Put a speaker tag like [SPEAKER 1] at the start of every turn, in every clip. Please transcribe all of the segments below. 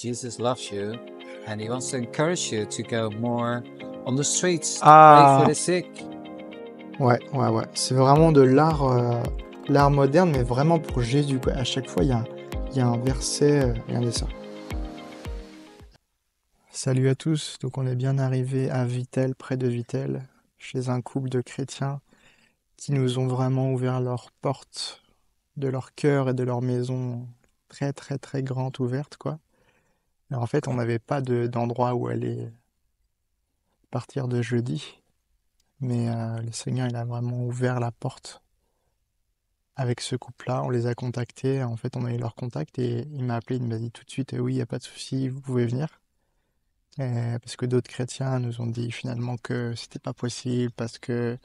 [SPEAKER 1] Jesus loves you and he wants to encourage you to go more on the streets, pray for
[SPEAKER 2] Ah,
[SPEAKER 1] the sick.
[SPEAKER 2] ouais. C'est vraiment de l'art moderne, mais vraiment pour Jésus, quoi. À chaque fois, il y a un verset, regardez ça. Salut à tous, donc on est bien arrivé à Vittel, près de Vittel, chez un couple de chrétiens qui nous ont vraiment ouvert leurs portes de leur cœur et de leur maison très très très grande ouverte, quoi. Et en fait, on n'avait pas d'endroit où aller à partir de jeudi, mais le Seigneur, il a vraiment ouvert la porte avec ce couple-là. On les a contactés, en fait, on a eu leur contact et il m'a appelé, il m'a dit tout de suite, oui, il n'y a pas de souci, vous pouvez venir. Parce que d'autres chrétiens nous ont dit finalement que c'était pas possible, parce que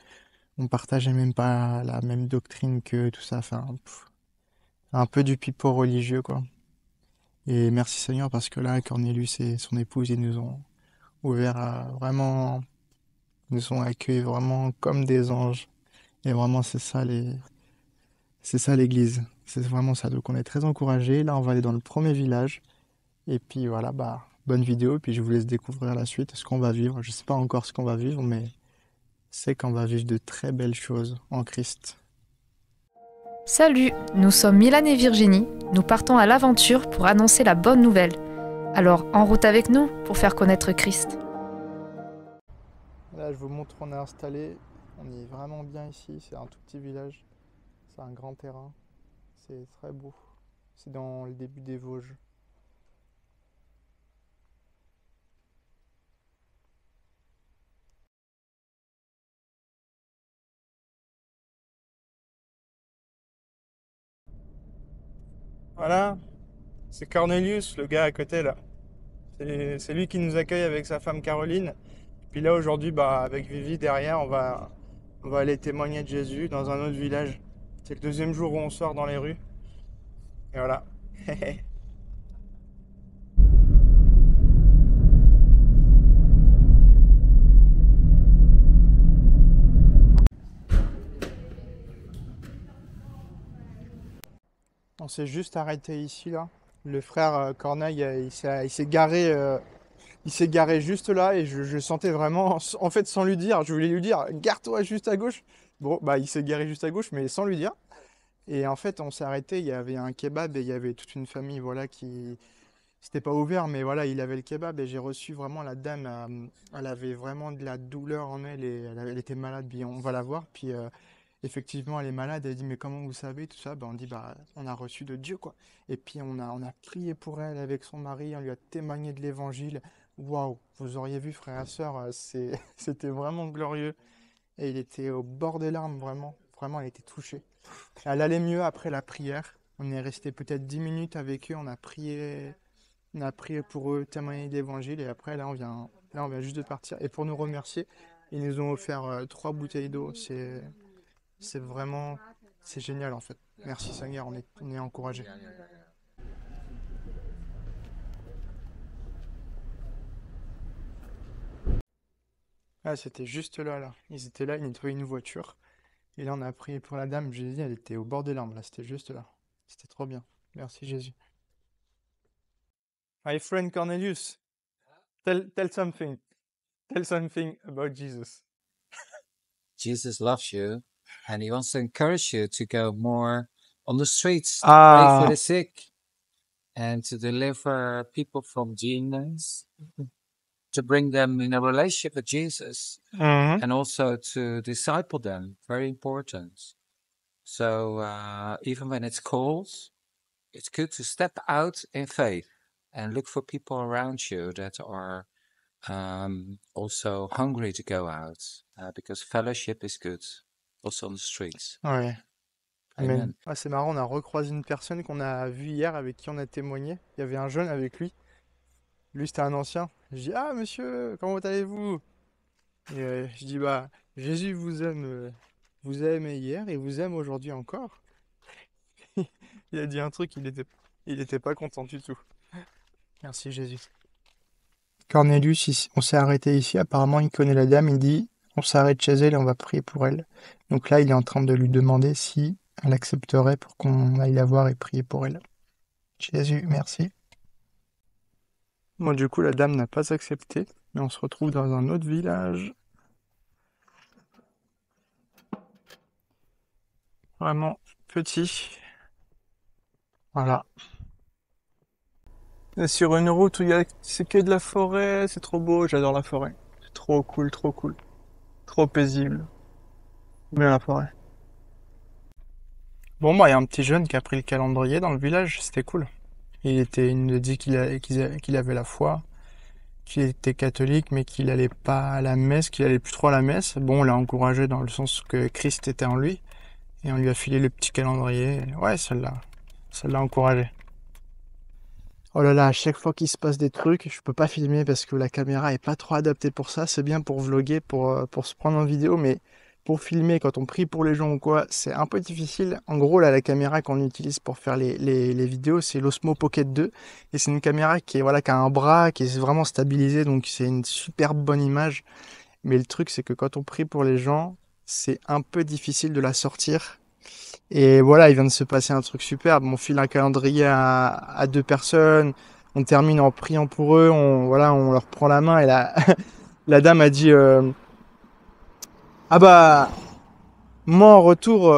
[SPEAKER 2] on partageait même pas la même doctrine que tout ça, enfin, un peu du pipeau religieux, quoi. Et merci Seigneur, parce que là, Cornelius et son épouse, ils nous ont ouvert à vraiment, ils nous ont accueillis vraiment comme des anges. Et vraiment, c'est ça l'église. C'est vraiment ça. Donc on est très encouragés. Là, on va aller dans le premier village. Et puis voilà, bah, bonne vidéo. Et puis je vous laisse découvrir la suite, ce qu'on va vivre. Je sais pas encore ce qu'on va vivre, mais c'est qu'on va vivre de très belles choses en Christ.
[SPEAKER 3] Salut, nous sommes Milan et Virginie. Nous partons à l'aventure pour annoncer la bonne nouvelle. Alors, en route avec nous pour faire connaître Christ.
[SPEAKER 2] Là, je vous montre, on est installé. On est vraiment bien ici. C'est un tout petit village. C'est un grand terrain. C'est très beau. C'est dans le début des Vosges. Voilà, c'est Cornelius, le gars à côté là. C'est lui qui nous accueille avec sa femme Caroline. Puis là aujourd'hui, bah, avec Vivi derrière, on va aller témoigner de Jésus dans un autre village. C'est le deuxième jour où on sort dans les rues. Et voilà. On s'est juste arrêté ici là. Le frère Corneille, il s'est garé juste là et je sentais vraiment, en fait sans lui dire, je voulais lui dire, gare-toi juste à gauche. Bon, bah il s'est garé juste à gauche, mais sans lui dire. Et en fait, on s'est arrêté, il y avait un kebab et il y avait toute une famille, voilà, qui... C'était pas ouvert, mais voilà, il avait le kebab et j'ai reçu vraiment la dame, elle avait vraiment de la douleur en elle et elle était malade, puis on va la voir, puis effectivement, elle est malade, elle dit, mais comment vous savez, tout ça, ben, on dit, bah, on a reçu de Dieu, quoi. Et puis on a prié pour elle avec son mari, on lui a témoigné de l'évangile. Waouh, vous auriez vu, frère et sœur, c'était vraiment glorieux. Et il était au bord des larmes, vraiment. Vraiment, elle était touchée. Elle allait mieux après la prière. On est resté peut-être 10 minutes avec eux, on a prié pour eux, témoigné de l'évangile, et après, là, on vient juste de partir. Et pour nous remercier, ils nous ont offert 3 bouteilles d'eau. C'est vraiment, c'est génial en fait. Merci Seigneur, on est encouragés. Ah, c'était juste là, là. Ils étaient là, ils nettoyaient une voiture. Et là, on a prié pour la dame. Jésus, elle était au bord des larmes, là. C'était juste là. C'était trop bien. Merci Jésus. My friend Cornelius, tell something. Tell something about Jesus.
[SPEAKER 1] Jesus loves you and he wants to encourage you to go more on the streets, pray
[SPEAKER 2] Ah,
[SPEAKER 1] for the sick and to deliver people from demons, to bring them in a relationship with Jesus
[SPEAKER 2] mhm.
[SPEAKER 1] and also to disciple them. Very important. So even when it's cold, it's good to step out in faith and look for people around you that are also hungry to go out because fellowship is good, also on the streets.
[SPEAKER 2] Ouais, amen.
[SPEAKER 1] Amen.
[SPEAKER 2] Ah, c'est marrant, on a recroisé une personne qu'on a vue hier avec qui on a témoigné. Il y avait un jeune avec lui. Lui, c'était un ancien. Je dis, ah monsieur, comment allez-vous? Et je dis, bah, Jésus vous aime hier et vous aime aujourd'hui encore. Il a dit un truc, il était pas content du tout. Merci Jésus. Cornelius, on s'est arrêté ici. Apparemment, il connaît la dame. Il dit, on s'arrête chez elle et on va prier pour elle. Donc là, il est en train de lui demander si elle accepterait pour qu'on aille la voir et prier pour elle. Jésus, merci. Bon, du coup, la dame n'a pas accepté, mais on se retrouve dans un autre village. Vraiment petit. Voilà. Et sur une route où c'est que de la forêt, c'est trop beau, j'adore la forêt. C'est trop cool, trop cool. Trop paisible. Bien la forêt. Bon, bah, il y a un petit jeune qui a pris le calendrier dans le village, c'était cool. Il nous a dit qu'il avait la foi, qu'il était catholique, mais qu'il allait pas à la messe, qu'il allait plus trop à la messe. Bon, on l'a encouragé dans le sens que Christ était en lui, et on lui a filé le petit calendrier. Ouais, ça l'a encouragé. Oh là là, à chaque fois qu'il se passe des trucs, je peux pas filmer parce que la caméra est pas trop adaptée pour ça. C'est bien pour vlogger, pour se prendre en vidéo, mais pour filmer quand on prie pour les gens ou quoi, c'est un peu difficile. En gros, là, la caméra qu'on utilise pour faire les vidéos, c'est l'Osmo Pocket 2. Et c'est une caméra qui est, voilà, qui a un bras, qui est vraiment stabilisé, donc c'est une super bonne image. Mais le truc, c'est que quand on prie pour les gens, c'est un peu difficile de la sortir. Et voilà, il vient de se passer un truc superbe. On file un calendrier à deux personnes. On termine en priant pour eux. Voilà, on leur prend la main. Et la dame a dit ah bah, moi en retour,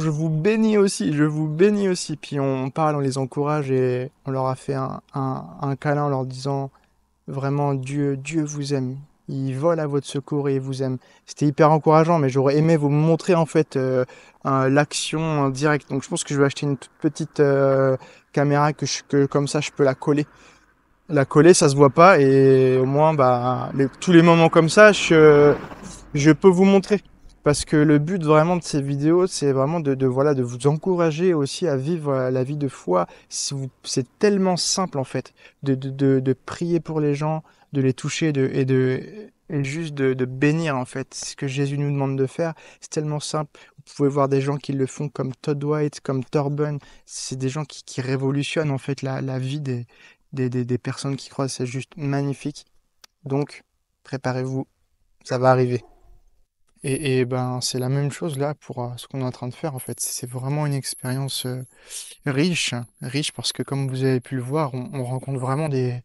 [SPEAKER 2] je vous bénis aussi. Je vous bénis aussi. Puis on parle, on les encourage et on leur a fait un câlin en leur disant vraiment, Dieu vous aime. Il vole à votre secours et il vous aime. C'était hyper encourageant, mais j'aurais aimé vous montrer en fait l'action en direct. Donc je pense que je vais acheter une toute petite caméra que comme ça je peux la coller. La coller, ça se voit pas et au moins bah tous les moments comme ça, je peux vous montrer. Parce que le but vraiment de ces vidéos, c'est vraiment voilà, de vous encourager aussi à vivre la vie de foi. C'est tellement simple en fait de prier pour les gens, de les toucher et juste de bénir en fait. C'est ce que Jésus nous demande de faire. C'est tellement simple. Vous pouvez voir des gens qui le font comme Todd White, comme Torben. C'est des gens qui révolutionnent en fait la vie des personnes qui croient. C'est juste magnifique. Donc, préparez-vous, ça va arriver. Et ben, c'est la même chose là pour ce qu'on est en train de faire en fait. C'est vraiment une expérience riche, hein. Riche parce que comme vous avez pu le voir, on rencontre vraiment des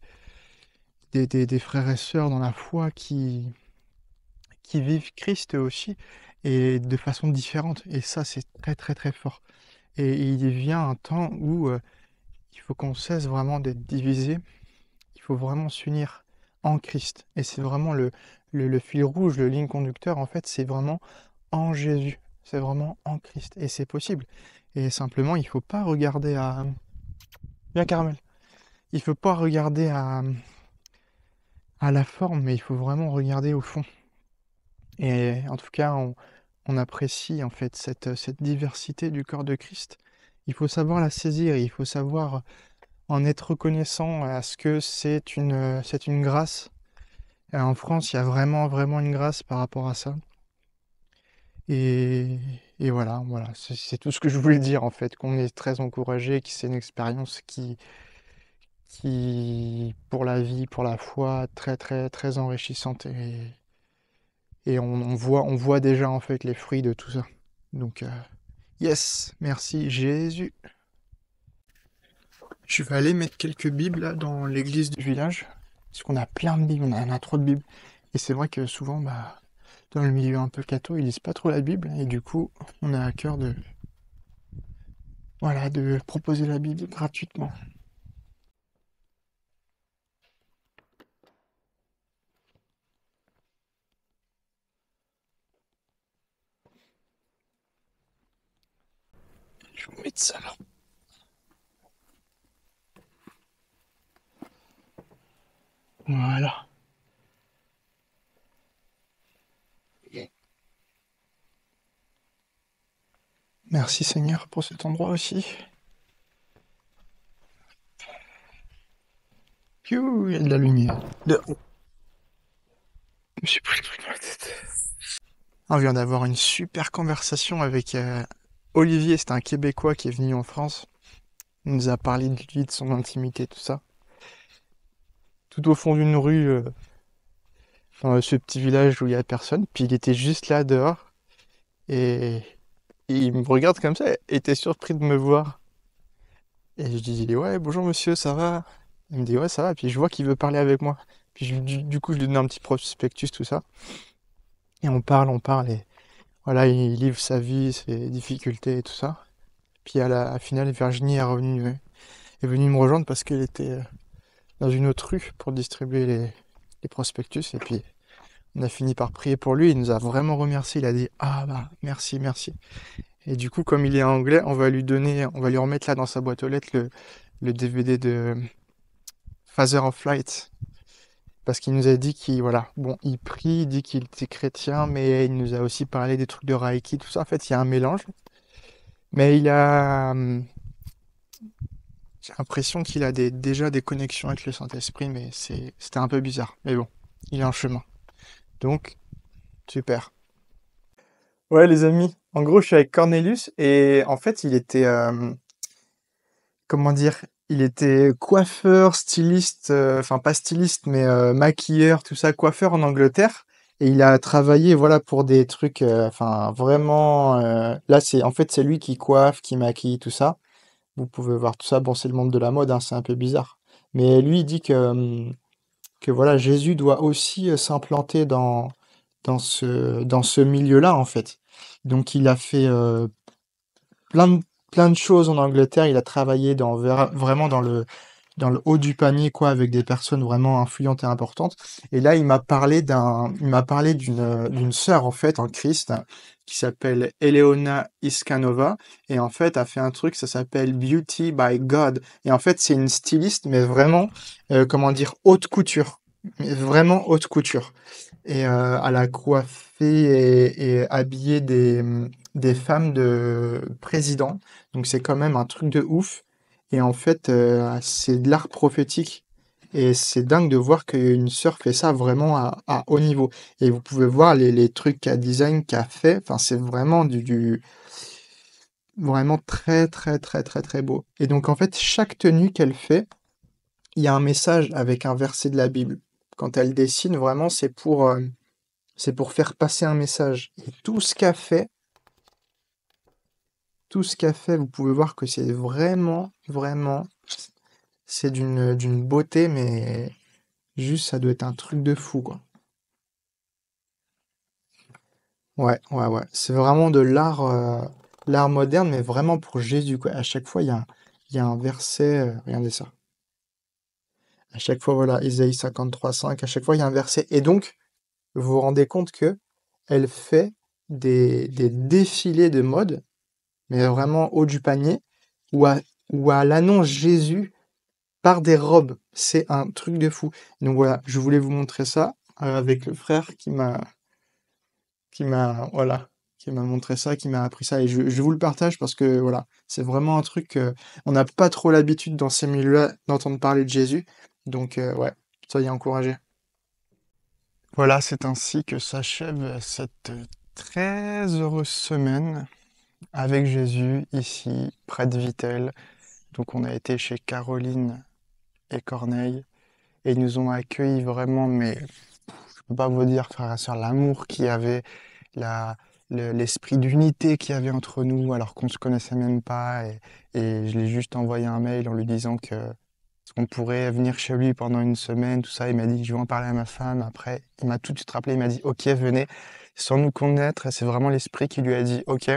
[SPEAKER 2] frères et sœurs dans la foi qui vivent Christ eux aussi et de façon différente. Et ça, c'est très très très fort. Et il vient un temps où il faut qu'on cesse vraiment d'être divisé. Il faut vraiment s'unir en Christ. Et c'est vraiment le fil rouge, le ligne conducteur en fait, c'est vraiment en Jésus. C'est vraiment en Christ. Et c'est possible. Et simplement, il faut pas regarder à... Bien caramel. Il faut pas regarder à la forme, mais il faut vraiment regarder au fond. Et en tout cas, on apprécie en fait cette diversité du corps de Christ. Il faut savoir la saisir, il faut savoir en être reconnaissant à ce que c'est une grâce. Et en France, il y a vraiment, vraiment une grâce par rapport à ça. Et, et voilà, c'est tout ce que je voulais dire en fait, qu'on est très encouragé, que c'est une expérience pour la vie, pour la foi, très très très enrichissante et on voit déjà en fait les fruits de tout ça. Donc yes, merci Jésus. Je vais aller mettre quelques bibles là dans l'église du village, parce qu'on a plein de bibles, on a trop de bibles. Et c'est vrai que souvent, bah, dans le milieu un peu catho, ils lisent pas trop la Bible, et du coup, on a à cœur voilà, de proposer la Bible gratuitement. Je vais vous mettre ça là. Voilà. Merci Seigneur pour cet endroit aussi. Piou, il y a de la lumière. Je me suis pris le truc dans la tête. On vient d'avoir une super conversation avec Olivier, c'est un Québécois qui est venu en France. Il nous a parlé de lui, de son intimité, tout ça. Tout au fond d'une rue, dans ce petit village où il y a personne. Puis il était juste là dehors. Et il me regarde comme ça et était surpris de me voir. Et je dis ouais, bonjour monsieur, ça va? Il me dit, ouais, ça va. Puis je vois qu'il veut parler avec moi. Puis du coup, je lui donne un petit prospectus, tout ça. Et on parle. Et voilà, il livre sa vie, ses difficultés et tout ça. Puis à la finale, Virginie est venue me rejoindre parce qu'elle était dans une autre rue pour distribuer les prospectus. Et puis, on a fini par prier pour lui. Il nous a vraiment remercié. Il a dit, ah bah, merci, merci. Et du coup, comme il est anglais, on va lui remettre là dans sa boîte aux lettres le DVD de Father of Light. Parce qu'il nous a dit voilà, bon, il prie, il dit qu'il était chrétien, mais il nous a aussi parlé des trucs de Reiki, tout ça. En fait, il y a un mélange. Mais j'ai l'impression qu'il a déjà des connexions avec le Saint-Esprit, mais c'était un peu bizarre. Mais bon, il est en chemin. Donc, super. Ouais, les amis. En gros, je suis avec Cornelius et en fait, il était, comment dire, il était coiffeur, styliste, enfin pas styliste, mais maquilleur, tout ça, coiffeur en Angleterre. Et il a travaillé, voilà, pour des trucs, enfin vraiment, là, c'est lui qui coiffe, qui maquille, tout ça. Vous pouvez voir tout ça. Bon, c'est le monde de la mode, hein, c'est un peu bizarre. Mais lui, il dit que voilà, Jésus doit aussi s'implanter dans ce milieu-là, en fait. Donc, il a fait plein de, plein de choses en Angleterre. Il a travaillé vraiment dans le haut du panier, quoi, avec des personnes vraiment influentes et importantes. Et là, il m'a parlé d'une sœur, en fait, en Christ, qui s'appelle Eleona Iskanova. Et en fait, a fait un truc, ça s'appelle Beauty by God. Et en fait, c'est une styliste, mais vraiment, comment dire, haute couture. Mais vraiment haute couture. Et elle a coiffé et habillé des femmes de présidents. Donc c'est quand même un truc de ouf. Et en fait, c'est de l'art prophétique. Et c'est dingue de voir qu'une sœur fait ça vraiment à haut niveau. Et vous pouvez voir les trucs qu'elle design, qu'elle fait. Enfin, c'est vraiment vraiment très, très, très, très, très beau. Et donc, en fait, chaque tenue qu'elle fait, il y a un message avec un verset de la Bible. Quand elle dessine, vraiment, c'est pour faire passer un message. Et tout ce qu'a fait, vous pouvez voir que c'est vraiment, vraiment, c'est d'une beauté, mais juste, ça doit être un truc de fou, quoi. Ouais, ouais, ouais. C'est vraiment de l'art moderne, mais vraiment pour Jésus, quoi. À chaque fois, il y a un verset, regardez ça. À chaque fois, voilà, Ésaïe 53:5, à chaque fois, il y a un verset. Et donc, vous vous rendez compte que elle fait des défilés de mode, mais vraiment haut du panier, où elle annonce Jésus par des robes. C'est un truc de fou. Donc voilà, je voulais vous montrer ça avec le frère voilà, qui m'a montré ça, qui m'a appris ça. Et je vous le partage parce que voilà, c'est vraiment un truc, on n'a pas trop l'habitude dans ces milieux-là d'entendre parler de Jésus. Donc ouais, soyez encouragés. Voilà, c'est ainsi que s'achève cette très heureuse semaine avec Jésus ici, près de Vittel. Donc on a été chez Caroline et Corneille et ils nous ont accueillis vraiment, mais je peux pas vous dire, frères et sœurs, l'amour qu'il y avait, la, l'esprit d'unité qu'il y avait entre nous alors qu'on se connaissait même pas. Et je l'ai juste envoyé un mail en lui disant qu'on pourrait venir chez lui pendant une semaine, tout ça. Il m'a dit, je vais en parler à ma femme. Après, il m'a tout de suite rappelé, il m'a dit, ok, venez, sans nous connaître. Et c'est vraiment l'esprit qui lui a dit, ok.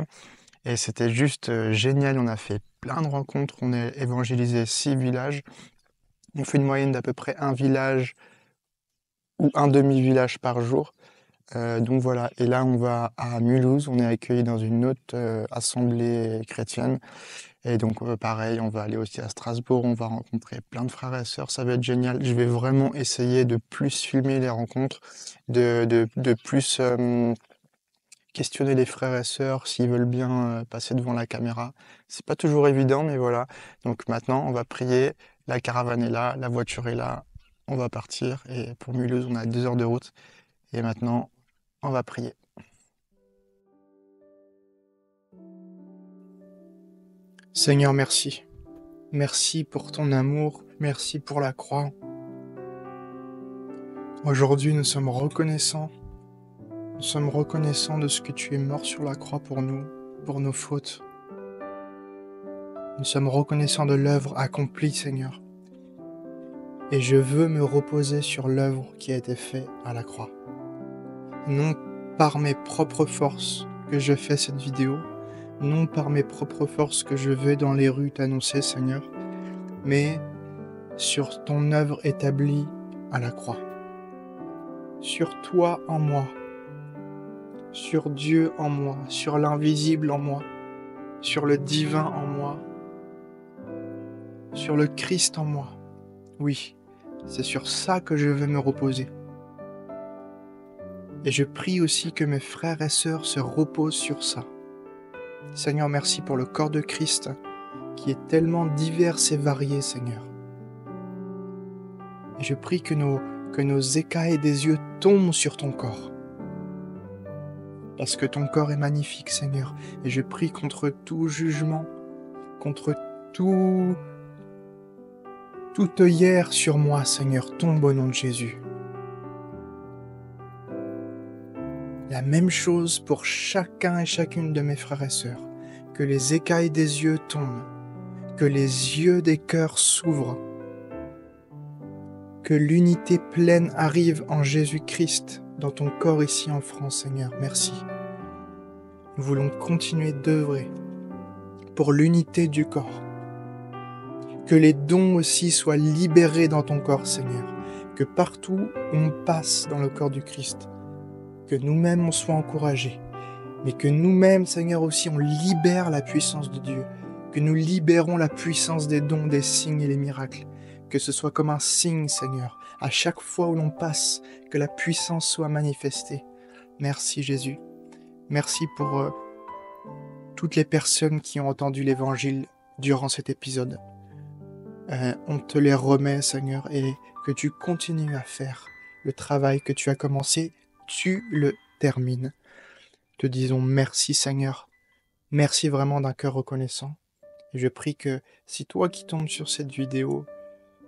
[SPEAKER 2] Et c'était juste génial. On a fait plein de rencontres. On a évangélisé 6 villages. On fait une moyenne d'à peu près un village ou un demi-village par jour. Donc voilà. Et là, on va à Mulhouse. On est accueilli dans une autre assemblée chrétienne. Et donc pareil, on va aller aussi à Strasbourg. On va rencontrer plein de frères et sœurs. Ça va être génial. Je vais vraiment essayer de plus filmer les rencontres, de plus questionner les frères et sœurs s'ils veulent bien passer devant la caméra. C'est pas toujours évident, mais voilà. Donc maintenant, on va prier. La caravane est là, la voiture est là. On va partir. Et pour Mulhouse, on a 2 heures de route. Et maintenant, on va prier. Seigneur, merci. Merci pour ton amour. Merci pour la croix. Aujourd'hui, nous sommes reconnaissants. Nous sommes reconnaissants de ce que tu es mort sur la croix pour nous, pour nos fautes. Nous sommes reconnaissants de l'œuvre accomplie, Seigneur. et je veux me reposer sur l'œuvre qui a été faite à la croix. Non par mes propres forces que je fais cette vidéo, non par mes propres forces que je vais dans les rues t'annoncer, Seigneur, mais sur ton œuvre établie à la croix. Sur toi en moi, sur Dieu en moi, sur l'invisible en moi, sur le divin en moi, sur le Christ en moi. Oui, c'est sur ça que je veux me reposer. Et je prie aussi que mes frères et sœurs se reposent sur ça. Seigneur, merci pour le corps de Christ qui est tellement divers et varié, Seigneur. Et je prie que nos écailles des yeux tombent sur ton corps. Parce que ton corps est magnifique, Seigneur. Et je prie contre tout jugement, contre toute œillère sur moi, Seigneur, tombe au nom de Jésus. La même chose pour chacun et chacune de mes frères et sœurs. Que les écailles des yeux tombent, que les yeux des cœurs s'ouvrent, que l'unité pleine arrive en Jésus-Christ dans ton corps ici en France, Seigneur. Merci. Nous voulons continuer d'œuvrer pour l'unité du corps. Que les dons aussi soient libérés dans ton corps, Seigneur. Que partout où on passe dans le corps du Christ, que nous-mêmes on soit encouragés, mais que nous-mêmes, Seigneur, aussi on libère la puissance de Dieu, que nous libérons la puissance des dons, des signes et les miracles, que ce soit comme un signe, Seigneur, à chaque fois où l'on passe, que la puissance soit manifestée. Merci Jésus, merci pour toutes les personnes qui ont entendu l'Évangile durant cet épisode. On te les remet, Seigneur, et que tu continues à faire le travail que tu as commencé, tu le termines. Te disons merci, Seigneur. Merci vraiment d'un cœur reconnaissant. Et je prie que si toi qui tombes sur cette vidéo,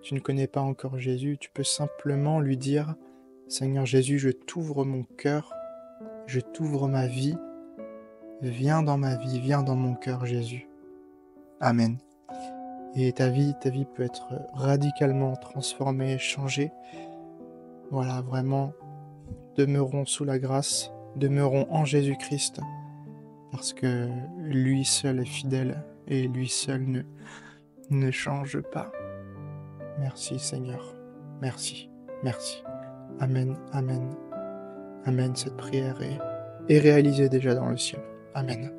[SPEAKER 2] tu ne connais pas encore Jésus, tu peux simplement lui dire « Seigneur Jésus, je t'ouvre mon cœur, je t'ouvre ma vie, viens dans ma vie, viens dans mon cœur, Jésus. » Amen. Et ta vie peut être radicalement transformée, changée. Voilà, vraiment, demeurons sous la grâce, demeurons en Jésus-Christ, parce que lui seul est fidèle et lui seul ne change pas. Merci Seigneur, merci, merci. Amen, amen, amen. Cette prière est réalisée déjà dans le ciel. Amen.